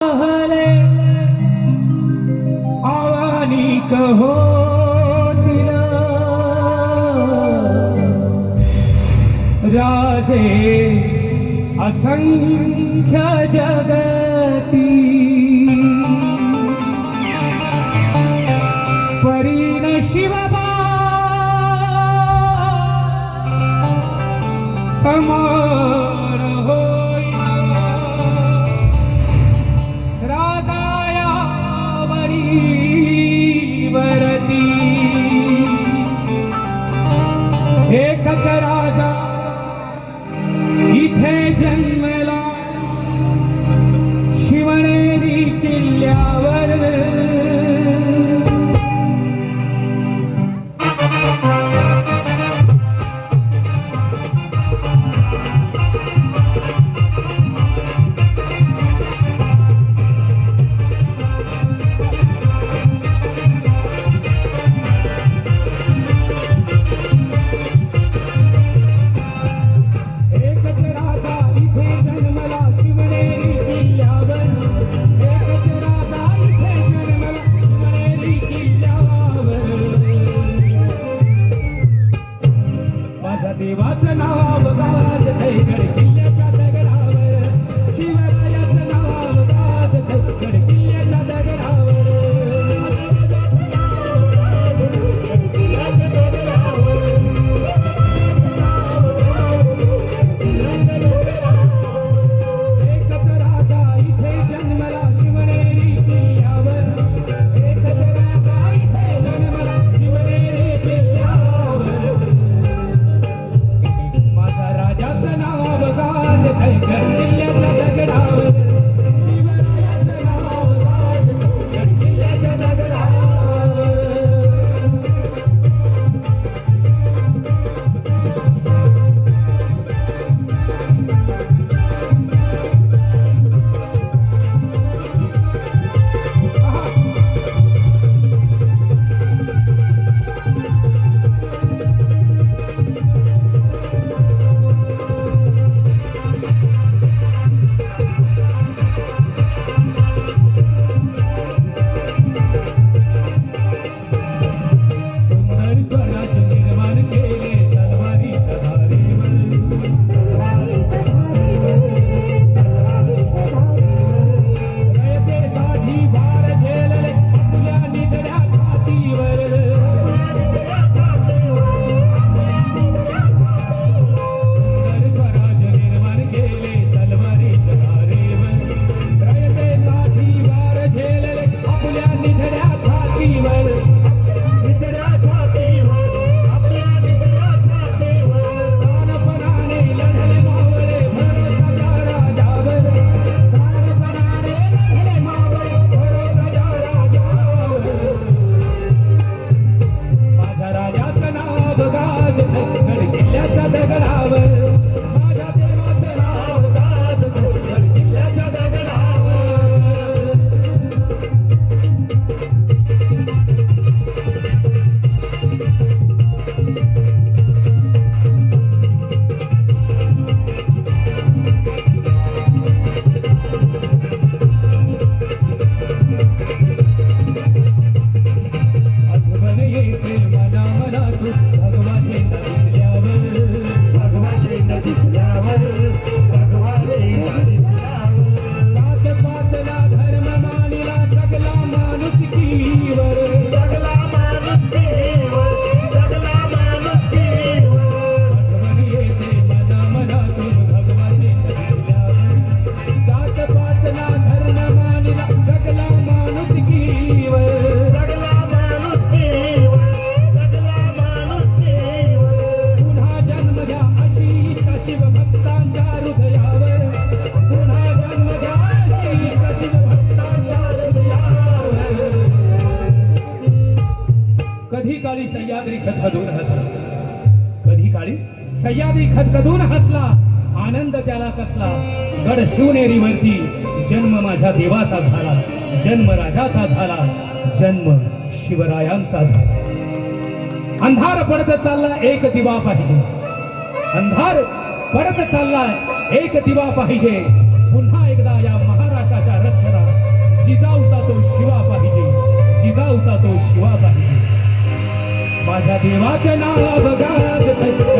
हले आवानी कहो दिला राजे असंख्य जगती परीन शिवबा समान होईना राजाया वरती एकच राजा इथे जन्मला शिवनेरी किल्ल्यावर देवाचं नाव गाजतंय गड किल्ल्याच्या दगडावर शिवरायाचं नाव गाजतंय गड किल्ल्याच्या दगडावर एकच राजा इथे जन्मला शिवनेरी किल्ल्यावर एकच राजा इथे जन्मला शिवनेरी किल्ल्यावर राजाचं नाव गाजतंय गड किल्ल्याच्या दगडावर शिवरायाचं नाव गाजतंय गड किल्ल्याच्या दगडावर कधी काळी सह्याद्री खदखदून हसला कधी काळी सह्याद्री खदखदून हसला आनंद त्याला कसला गड शिवनेरीवरती जन्म माझ्या देवाचा झाला जन्म राजाचा झाला जन्म शिवरायांचा झाला अंधार पडत चालला एक दिवा पाहिजे अंधार पडत चालला एक दिवा पाहिजे पुन्हा एकदा या महाराष्ट्राच्या रक्षणात जिजाऊचा तो शिवा पाहिजे, जिजाऊचा तो शिवा पाहिजे. माझ्या देवाचं नाव बघा